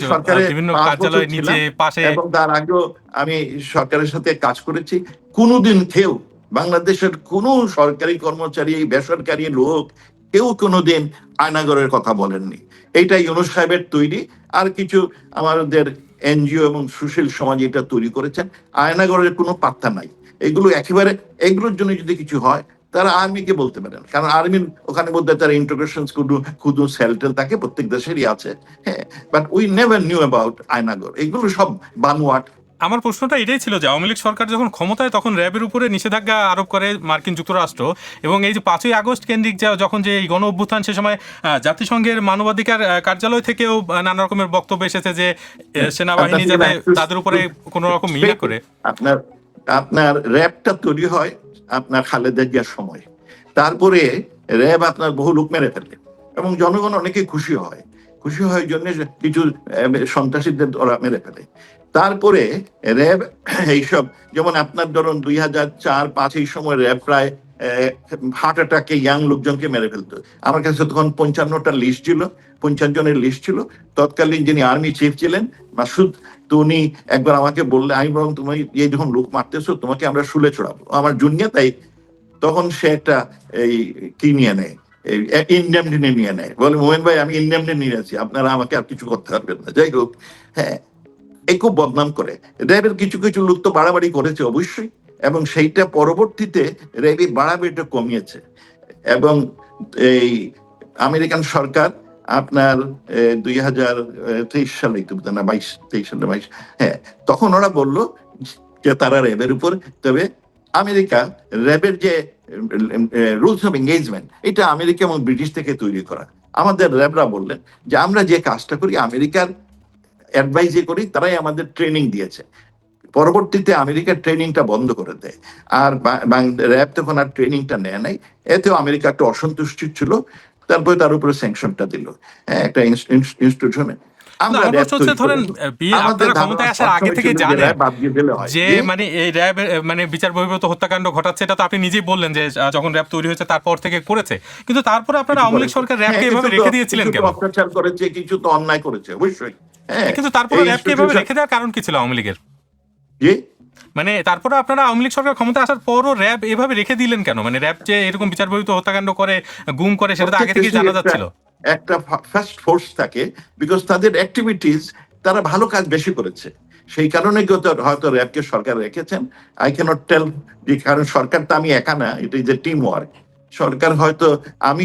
Speaker 1: বিভিন্ন কার্যালয়ের নিচে পাশে।
Speaker 2: এবং তার আগেও আমি সরকারের সাথে কাজ করেছি, কোনোদিন কেউ বাংলাদেশের কোনো সরকারি কর্মচারী, বেসরকারি লোক কেউ কোনোদিন আয়নাগরের কথা বলেননি। এইটা ইউনূস সাহেবের তৈরি, আর কিছু আমাদের এনজিও এবং সুশীল সমাজ এটা তৈরি করেছেন। আয়নাগরের কোনো পাত্তা নাই। এগুলো একেবারে, এগুলোর জন্য যদি কিছু হয় তারা আর্মিকে বলতে পারেন, কারণ আর্মির ওখানে মধ্যে তার ইন্টিগ্রেশন ক্ষুদ্র সেলটেল থাকে, প্রত্যেক দেশেরই আছে। হ্যাঁ, but we never knew about Aynaghar. এগুলো সব বানোয়াট।
Speaker 1: আমার প্রশ্নটা এটাই ছিল যে আওয়ামী লীগ সরকার যখন ক্ষমতায় তখন র্যাবের উপরে নিষেধাজ্ঞা আরোপ করে মার্কিন যুক্তরাষ্ট্র, এবং এই যে 5ই আগস্ট কেন্দ্রিক যখন যে এই গণ অভ্যুত্থান, সে সময় জাতিসংঘের মানবাধিকার কার্যালয় থেকেও নানা রকমের বক্তব্য এসেছে যে সেনাবাহিনী যাতে তাদের উপরে কোনো রকম ইয়ে করে।
Speaker 2: আপনার আপনার র্যাবটা তৈরি হয় আপনার খালেদা জিয়ার সময়, তারপরে র্যাব আপনার বহু লোক মেরে ফেলে এবং জনগণ অনেকে খুশি হয় জন্য কিছু সন্ত্রাসীদের ওরা মেরে ফেলে। তারপরে র্যাব এইসব, যেমন আপনার ধরুন 2004-05 এই সময় র্যাব প্রায় হার্ট অ্যাটাকে ইয়াং লোকজনকে মেরে ফেলতো। আমার কাছে তখন 55টা লিস্ট ছিল, 50 জনের লিস্ট ছিল। তৎকালীন যিনি আর্মি চিফ ছিলেন মাসুদ, তো উনি একবার আমাকে বললে, আমি বরং তুমি এই যখন লোক মারতেছো তোমাকে আমরা শুলে চড়াবো, আমার জুনিয়া। তাই তখন সে একটা এই কি নিয়ে নেয়, ইনডেমনিটি নিয়ে নেয়, বলে মোমেন ভাই আমি ইনডেমনিটি নিয়ে আছি, আপনারা আমাকে আর কিছু করতে পারবেন না। যাই হোক, হ্যাঁ, এই খুব বদনাম করে। র্যাবের কিছু কিছু লোক তো বাড়াবাড়ি করেছে অবশ্যই, এবং সেইটা পরবর্তীতে র্যাবের বাড়াবাড়িটা কমিয়েছে। এবং এই আমেরিকান সরকার আপনার 2023 সালে না 23 সালে 22, হ্যাঁ, তখন ওরা বললো যে তারা র্যাবের উপর, তবে আমেরিকা র্যাবের যে রুলস অফ এঙ্গেজমেন্ট, এটা আমেরিকা এবং ব্রিটিশ থেকে তৈরি করা। আমাদের র্যাবরা বললেন যে আমরা যে কাজটা করি আমেরিকার অ্যাডভাইজে করি, তারাই আমাদের ট্রেনিং দিয়েছে। পরবর্তীতে আমেরিকার ট্রেনিংটা বন্ধ করে দেয়, আর র্যাব তখন আর ট্রেনিংটা নেয় নাই। এতেও আমেরিকা একটা অসন্তুষ্টি ছিল, তারপরে তার উপরে স্যাংশনটা দিল একটা ইনস্টিটিউশনে।
Speaker 1: যে মানে এই র্যাব মানে বিচার বহির্ভূত হত্যাকাণ্ড ঘটাচ্ছে, এটা তো আপনি নিজেই বললেন যে যখন র্যাব তৈরি হয়েছে তারপর থেকে করেছে, কিন্তু তারপরে আপনারা আওয়ামী লীগ সরকার র্যাবকে এভাবে রেখে দিয়েছিলেন কেন?
Speaker 2: অত্যাচার করেছে, কিছু তো অন্যায় করেছে অবশ্যই,
Speaker 1: কিন্তু তারপরে র্যাবকে এভাবে রেখে দেওয়ার কারণ কি ছিল আওয়ামী লীগের? মানে তারপরে আপনারা আওয়ামী লীগ সরকার ক্ষমতা আসার পরও র্যাব এভাবে রেখে দিলেন কেন? মানে র্যাব যে এরকম বিচার বহির্ভূত হত্যাকাণ্ড করে, গুম করে, সেটা তো আগে থেকেই জানা যাচ্ছিল।
Speaker 2: একটা ফার্স্ট ফোর্স থাকে, বিকজ তাদের অ্যাক্টিভিটিস, তারা ভালো কাজ বেশি করেছে, সেই কারণে হয়তো র্যাবকে সরকার রেখেছেন। আই ক্যানট টেল, যে কারণ সরকার তো আমি একা না, এটা ইজ এ টিম ওয়ার্ক। সরকার হয়তো, আমি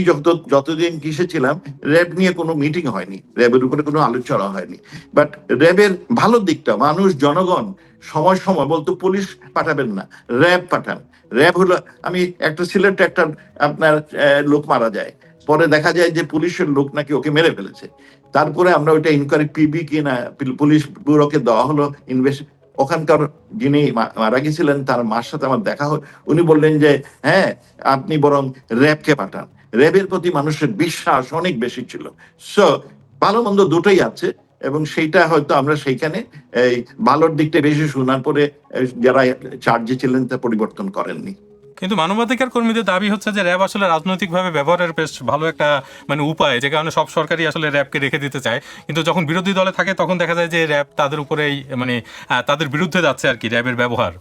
Speaker 2: যতদিন কিসে ছিলাম, র্যাব নিয়ে কোনো মিটিং হয়নি, র্যাবের উপরে কোনো আলোচনা হয়নি। বাট র্যাবের ভালো দিকটা, মানুষ জনগণ সময় সময় বলতো পুলিশ পাঠাবেন না, র্যাব পাঠান। র্যাব হলো, আমি একটা সিলেটে একটা আপনার লোক মারা যায়, পরে দেখা যায় যে পুলিশের লোক নাকি ওকে মেরে ফেলেছে। তারপরে আমরা ওইটা ইনকোয়ারি পিবি কিনা পুলিশ ব্যুরোকে দেওয়া হলো ইনভেস্ট। ওখানকার যিনি মারা গেছিলেন তার মার সাথে আমার দেখা হয়, উনি বললেন যে হ্যাঁ আপনি বরং র্যাবকে পাঠান। র্যাবের প্রতি মানুষের বিশ্বাস অনেক বেশি ছিল। সো ভালো মন্দ দুটোই আছে, এবং সেইটা হয়তো আমরা সেইখানে এই ভালোর দিকটা বেশি শোনার পরে যারা চার্জে ছিলেন তা পরিবর্তন করেননি।
Speaker 1: কিন্তু মানবাধিকার কর্মীদের দাবি হচ্ছে যে র্যাব আসলে রাজনৈতিকভাবে ব্যবহারের বেশ ভালো একটা মানে উপায়, যে কারণে সব সরকারই আসলে র্যাবকে রেখে দিতে চায়, কিন্তু যখন বিরোধী দলে থাকে তখন দেখা যায় যে র্যাব তাদের উপরেই মানে তাদের বিরুদ্ধে যাচ্ছে আর কি র্যাবের ব্যবহার।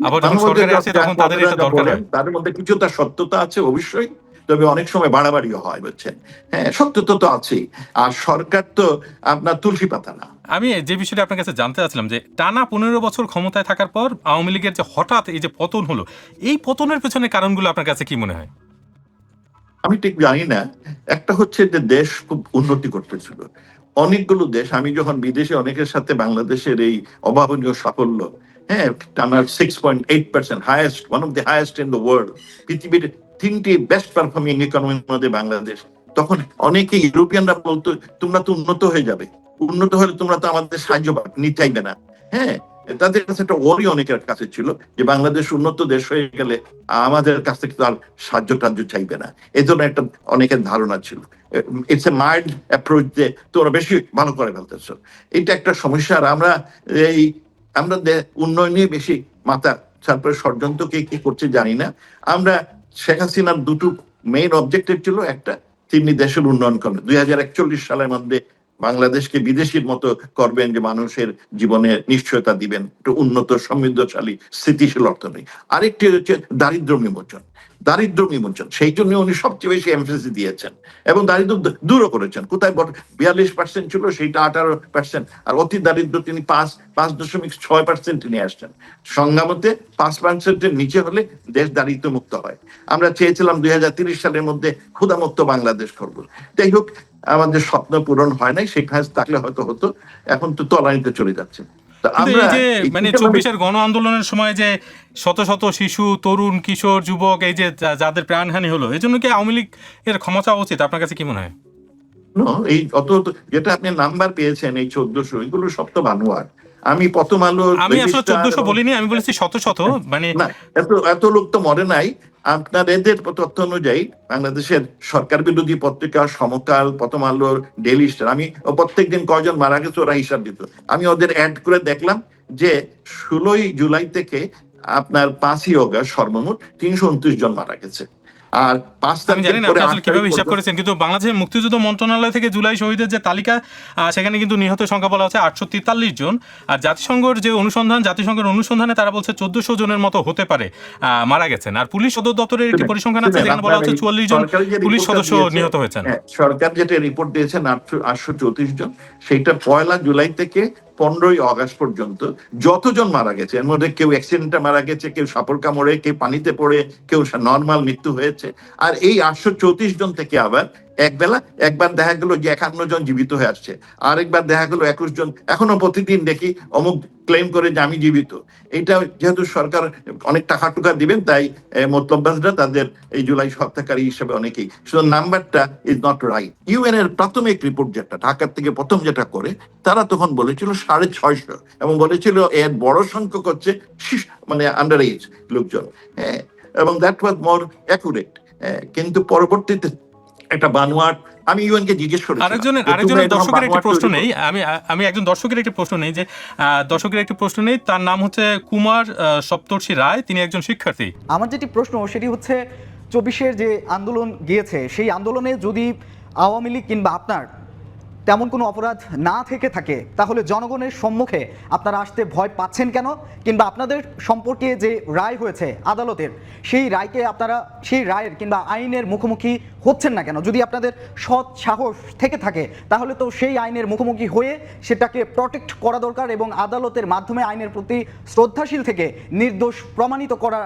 Speaker 1: আবার যখন সরকারে আছে তখন তাদের এটা দরকার হয়।
Speaker 2: তার মধ্যে কিছুটা সত্যতা আছে অবশ্যই, তবে অনেক সময় বাড়াবাড়িও হয়, বুঝছেন। হ্যাঁ, সত্যতা তো আছেই, আর সরকার তো আপনার তুলসী পাতা না।
Speaker 1: আমি যে বিষয়টা আপনার কাছে জানতে চাচ্ছিলাম যে টানা 15 বছর ক্ষমতায় থাকার পর আওয়ামী লীগের যে হঠাৎ এই যে পতন হলো, এই পতনের পেছনে কারণগুলো আপনার কাছে কি মনে হয়?
Speaker 2: আমি ঠিক জানি না। একটা হচ্ছে যে দেশ খুব উন্নতি করতেছিল, অনেকগুলো দেশ, আমি যখন বিদেশে অনেকের সাথে বাংলাদেশের এই অভাবনীয় সাফল্য, হ্যাঁ, টানার 6.8%, highest, one of the highest in the world, পৃথিবীর 3টি বেস্ট পারফর্মিং ইকোনমির মধ্যে বাংলাদেশ। তখন অনেকে ইউরোপিয়ানরা বলতো তোমরা তো উন্নত হয়ে যাবে, উন্নত হলে তোমরা তো আমাদের সাহায্য নিতে চাইবে না। হ্যাঁ, তাদের কাছে একটা ওরি অনেকের কাছে ছিল যে বাংলাদেশ উন্নত দেশ হয়ে গেলে আমাদের কাছ থেকে তো আর সাহায্য টাহ্য চাইবে না, এই জন্য একটা অনেকের ধারণা ছিল। ইটস এ মাইল্ড অ্যাপ্রোচ, যে তোমরা বেশি ভালো করে ফেলতেছো, এটা একটা সমস্যা। আর আমরা উন্নয়ন নিয়ে বেশি মাথা, তারপরে ষড়যন্ত্র কে কি করছে জানি না। আমরা শেখ হাসিনার দুটো মেইন অবজেক্টিভ ছিল, একটা তিনি দেশের উন্নয়ন করেন, 2041 সালের মধ্যে বাংলাদেশকে বিদেশির মতো করবেন, যে মানুষের জীবনে নিশ্চয়তা দিবেন, একটু উন্নত সমৃদ্ধশালী স্থিতিশীল অর্থনীতি। আরেকটি হচ্ছে দারিদ্র বিমোচন। দারিদ্র বিমোচন সেই জন্য উনি সবচেয়ে বেশি এমফেসিস দিয়েছেন এবং দারিদ্র দূরও করেছেন। কোথায় 42% ছিল, সেইটা 18%, আর অতি দারিদ্র তিনি 5.6% নিয়ে আসছেন। সংজ্ঞামতে 5%-এর নিচে হলে দেশ দারিদ্র মুক্ত হয়। আমরা চেয়েছিলাম 2030 সালের মধ্যে ক্ষুধামুক্ত বাংলাদেশ করবো। যাই হোক, আমাদের স্বপ্ন পূরণ হয় নাই, সেখানে থাকলে হয়তো হতো, এখন তো তলানিতে চলে যাচ্ছে।
Speaker 1: কিন্তু এই যে মানে 24-এর গণ আন্দোলনের সময় যে শত শত শিশু, তরুণ, কিশোর, যুবক এই যে যাদের প্রাণহানি হলো, এই জন্য কি আওয়ামী লীগের ক্ষমা চাওয়া উচিত? আপনার কাছে কি মনে হয়?
Speaker 2: এই যেটা আপনি নাম্বার পেয়েছেন, এই 1400, এগুলো সব তো বানোয়ার। আমি প্রথম আলো,
Speaker 1: আমি আসলে 1400 বলিনি, আমি বলেছি শত শত। মানে
Speaker 2: না, এত লোক তো মরে নাই। আপনার এদের তথ্য অনুযায়ী বাংলাদেশের সরকার বিরোধী পত্রিকা সমকাল, প্রথম আলো, ডেইলি স্টার, আমি প্রত্যেকদিন কয়জন মারা গেছে ওরা হিসাব দিত। আমি ওদের অ্যাড করে দেখলাম যে 16ই জুলাই থেকে আপনার 5ই অগস্ট সর্বমোট 329 জন মারা গেছে। আর 5
Speaker 1: আমি জানি না আপনি আসলে কিভাবে হিসাব করেছেন, কিন্তু বাংলাদেশের মুক্তিযুদ্ধ মন্ত্রণালয় থেকে জুলাই শহীদের যে তালিকা, সেখানে কিন্তু নিহত সংখ্যা বলা হচ্ছে 843 জন। আর জাতিসংঘের অনুসন্ধানে তারা বলছে 1400 জনের মতো হতে পারে মারা গেছেন। আর পুলিশ সদর দপ্তরের একটি পরিসংখ্যান আছে, যেখানে বলা হচ্ছে 44 জন পুলিশ সদস্য নিহত হয়েছেন।
Speaker 2: সরকার যেটা রিপোর্ট দিয়েছেন 834 জন, সেইটা 1 জুলাই থেকে 15ই অগস্ট পর্যন্ত যতজন মারা গেছে, এর মধ্যে কেউ অ্যাক্সিডেন্টে মারা গেছে, কেউ সাপড় কামড়ে, কেউ পানিতে পড়ে, কেউ নর্মাল মৃত্যু হয়েছে। আর এই 834 জন থেকে আবার একবার দেখা গেল যে 51 জন জীবিত হয়ে আসছে, আরেকবার দেখা গেল 21 জন। এখনো প্রতিদিন দেখি অমুক ক্লেম করে যে আমি জীবিত। এটা যেহেতু সরকার অনেক টাকা টুকা দিবেন, তাই মতলববাজরা তাদের এই জুলাই হত্যাকারী হিসেবে অনেকেই, শুধু নাম্বারটা ইজ নট রাইট। ইউএন এর প্রাথমিক রিপোর্ট যেটা ঢাকার থেকে প্রথম যেটা করে, তারা তখন বলেছিল 650, এবং বলেছিল এর বড় সংখ্যক হচ্ছে মানে আন্ডার এজ লোকজন। হ্যাঁ, এবং দ্যাট ওয়াজ মোর অ্যাকুরেট। কিন্তু পরবর্তীতে একটা বানোয়াট, আমি ইউএনকে জিজ্ঞেস করেছি,
Speaker 1: আরেকজনের দর্শকের একটি প্রশ্ন নেই, আমি একজন দর্শকের একটি প্রশ্ন নেই, যে দর্শকের একটি প্রশ্ন নেই, তার নাম হচ্ছে কুমার সপ্তর্ষি রায়, তিনি একজন শিক্ষার্থী।
Speaker 4: আমার যেটি প্রশ্ন সেটি হচ্ছে 24-এর যে আন্দোলন গিয়েছে, সেই আন্দোলনে যদি আওয়ামী লীগ কিংবা আপনার তেমন কোনো অপরাধ না থেকে থাকে, তাহলে জনগণের সম্মুখে আপনারা আসতে ভয় পাচ্ছেন কেন? কিংবা আপনাদের সম্পর্কে যে রায় হয়েছে আদালতের, সেই রায়ের কিংবা আইনের মুখোমুখি হচ্ছেন না কেন? যদি আপনাদের সৎ সাহস থেকে থাকে, তাহলে তো সেই আইনের মুখোমুখি হয়ে সেটাকে প্রটেক্ট করা দরকার এবং আদালতের মাধ্যমে আইনের প্রতি শ্রদ্ধাশীল থেকে নির্দোষ প্রমাণিত করা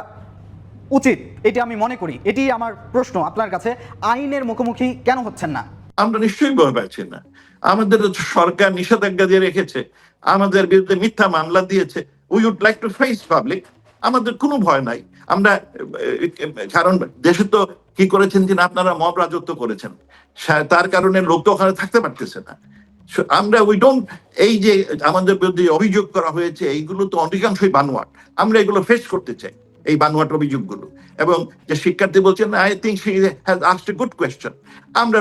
Speaker 4: উচিত। এটি আমি মনে করি। এটি আমার প্রশ্ন আপনার কাছে, আইনের মুখোমুখি কেন হচ্ছেন না?
Speaker 2: আমরা নিশ্চয়ই ভয় পাচ্ছি না। আমাদের সরকার নিষেধাজ্ঞা দিয়ে রেখেছে, আমাদের বিরুদ্ধে মিথ্যা মামলা দিয়েছে। We would like to face public. আমাদের কোনো ভয় নাই। আমরা, কারণ দেশে তো কি করেছেন যে আপনারা মব রাজত্ব করেছেন, তার কারণে লোক তো ওখানে থাকতে পারতেছে না। আমরা এই যে আমাদের বিরুদ্ধে অভিযোগ করা হয়েছে, এইগুলো তো অধিকাংশই বানোয়াট। আমরা এগুলো ফেস করতে চাই, এই বানোয়াট অভিযোগগুলো। এবং যে শিক্ষার্থী বলছেন, I think she has asked a good question. আমরা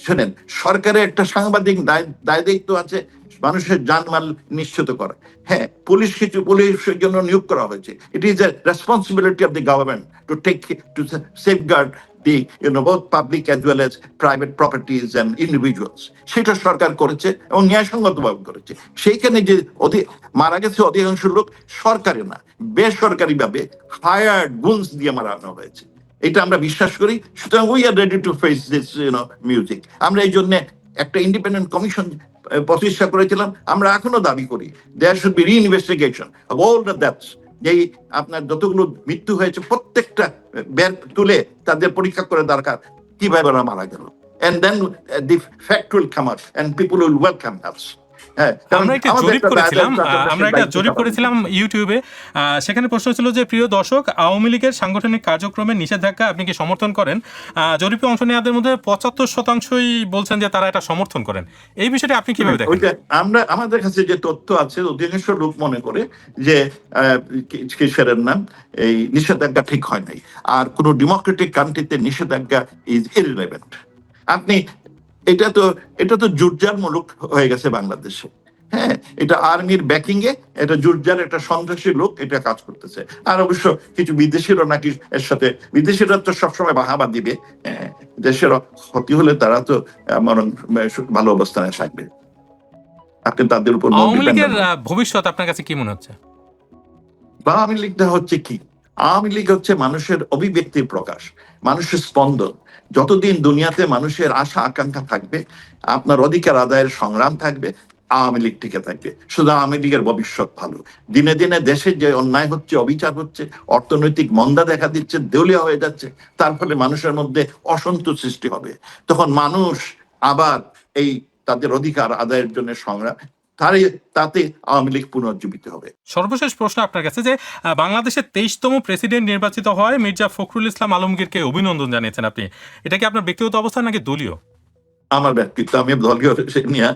Speaker 2: শোনেন, সরকারের একটা সাংবাদিক দায় দায়িত্ব আছে মানুষের জানমাল নিশ্চিত করা। হ্যাঁ, পুলিশের জন্য নিয়োগ করা হয়েছে। It is a responsibility of the government to safeguard the both public as well as private properties and individuals. সেটা সরকার করেছে এবং ন্যায়সঙ্গতভাবে করেছে। সেইখানে যে মারা গেছে অধিকাংশ লোক সরকারি না, বেসরকারি ভাবে হায়ার্ড গুনস দিয়ে মারানো হয়েছে। এটা আমরা বিশ্বাস করি। সুতরাং we are ready to face this music. আমরা এই জন্য একটা ইন্ডিপেন্ডেন্ট কমিশন প্রতিষ্ঠা করেছিলাম। আমরা এখনো দাবি করি there should be reinvestigation of all the deaths. যেই আপনার যতগুলো মৃত্যু হয়েছে প্রত্যেকটা বের তুলে তাদের পরীক্ষা করে দরকার কিভাবে ওরা মারা গেল, and then the fact will come out and people will welcome us.
Speaker 1: আমরা একটা জরিপ করেছিলাম ইউটিউবে। সেখানে প্রশ্ন ছিল যে, প্রিয় দর্শক, আওয়ামী লীগের সাংগঠনিক কার্যক্রমে নিষেধাজ্ঞা আপনি কি সমর্থন করেন? জরিপে অংশ নেওয়াদের মধ্যে 75%ই বলছেন যে তারা এটা সমর্থন করেন। এই বিষয়টা আপনি কিভাবে দেখেন?
Speaker 2: আমাদের কাছে যে তথ্য আছে, অধিকাংশ লোক মনে করে যে কিসের নাম এই নিষেধাজ্ঞা ঠিক হয় নাই, আর কোন ডেমোক্রেটিক কান্ট্রিতে নিষেধাজ্ঞা ইজ ইররিলেভেন্ট। আপনি এটা তো জুরজারমূলক হয়ে গেছে বাংলাদেশে। হ্যাঁ, এটা আর্মির ব্যাকিং এ এটা জুরজার একটা সন্ত্রাসী লোক এটা কাজ করতেছে। আর অবশ্য কিছু বিদেশিরা নাকি এর সাথে, বিদেশিরা তো সবসময় বাহাবা দিবে, দেশের ক্ষতি হলে তারা তো ভালো অবস্থানে থাকবে। আপনি তাদের উপর
Speaker 1: আওয়ামী লীগের ভবিষ্যৎ আপনার কাছে কি মনে হচ্ছে?
Speaker 2: বা আওয়ামী লীগটা হচ্ছে কি? আওয়ামী লীগ হচ্ছে মানুষের অভিব্যক্তির প্রকাশ, মানুষের স্পন্দন। যতদিন দুনিয়াতে মানুষের আশা আকাঙ্ক্ষা থাকবে, আপনার অধিকার আদায়ের সংগ্রাম থাকবে, আওয়ামী লীগ টিকে থাকবে। শুধু আওয়ামী লীগের ভবিষ্যৎ ভালো। দিনে দিনে দেশে যে অন্যায় হচ্ছে, অবিচার হচ্ছে, অর্থনৈতিক মন্দা দেখা দিচ্ছে, দেউলিয়া হয়ে যাচ্ছে, তার ফলে মানুষের মধ্যে অসন্তোষ সৃষ্টি হবে। তখন মানুষ আবার এই তাদের অধিকার আদায়ের জন্য সংগ্রাম, তাতে আওয়ামী লীগ পুনর্জীবিত হবে।
Speaker 1: সর্বশেষ প্রশ্ন আপনার কাছে যে বাংলাদেশের 23তম প্রেসিডেন্ট নির্বাচিত হয় মির্জা ফখরুল ইসলাম আলমগীরকে অভিনন্দন জানিয়েছেন আপনি, এটা কি আপনার ব্যক্তিগত অবস্থান নাকি দলীয়?
Speaker 2: আমার ব্যক্তিত্ব, আমি দলীয় নিয়ে,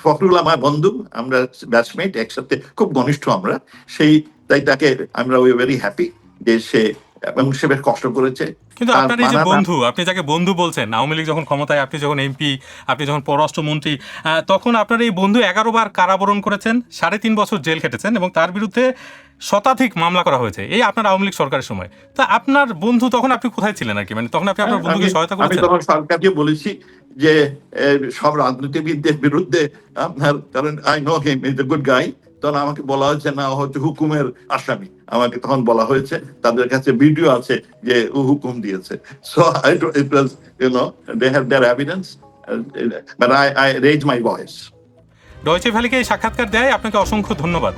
Speaker 2: ফখরুল আমার বন্ধু, আমরা ব্যাচমেট, একসাথে খুব ঘনিষ্ঠ আমরা, সেই তাই তাকে আমরা উই ভেরি হ্যাপি যে সে এবং সে বেশ কষ্ট করেছে।
Speaker 1: কিন্তু আপনার এই যে বন্ধু, আপনি যাকে বন্ধু বলছেন, আওয়ামী লীগ যখন ক্ষমতায়, আপনি যখন এমপি, আপনি যখন পররাষ্ট্রমন্ত্রী, তখন আপনার এই বন্ধু 11 বার কারাবরণ করেছেন, 3.5 বছর জেল খেটেছেন এবং তার বিরুদ্ধে শতাধিক মামলা করা হয়েছে এই আপনার আওয়ামী লীগ সরকারের সময়। তা আপনার বন্ধু তখন আপনি কোথায় ছিলেন আর কি, মানে তখন আপনি আপনার বন্ধুকে সহায়তা
Speaker 2: আমি
Speaker 1: করেছেন?
Speaker 2: তখন সরকারকে বলেছি যে সব রাজনীতিবিদদের বিরুদ্ধে আপনার, কারণ I know him is a good guy, তখন আমাকে বলা হয়েছে না হচ্ছে হুকুমের আসামি, আমাকে তখন বলা হয়েছে, তাদের কাছে ভিডিও আছে যে ও হুকুম দিয়েছে। So it was they have their evidence, but I raise my voice.
Speaker 1: Deutsche ভ্যালিকে এই সাক্ষাৎকার দেয়, আপনাকে অসংখ্য ধন্যবাদ।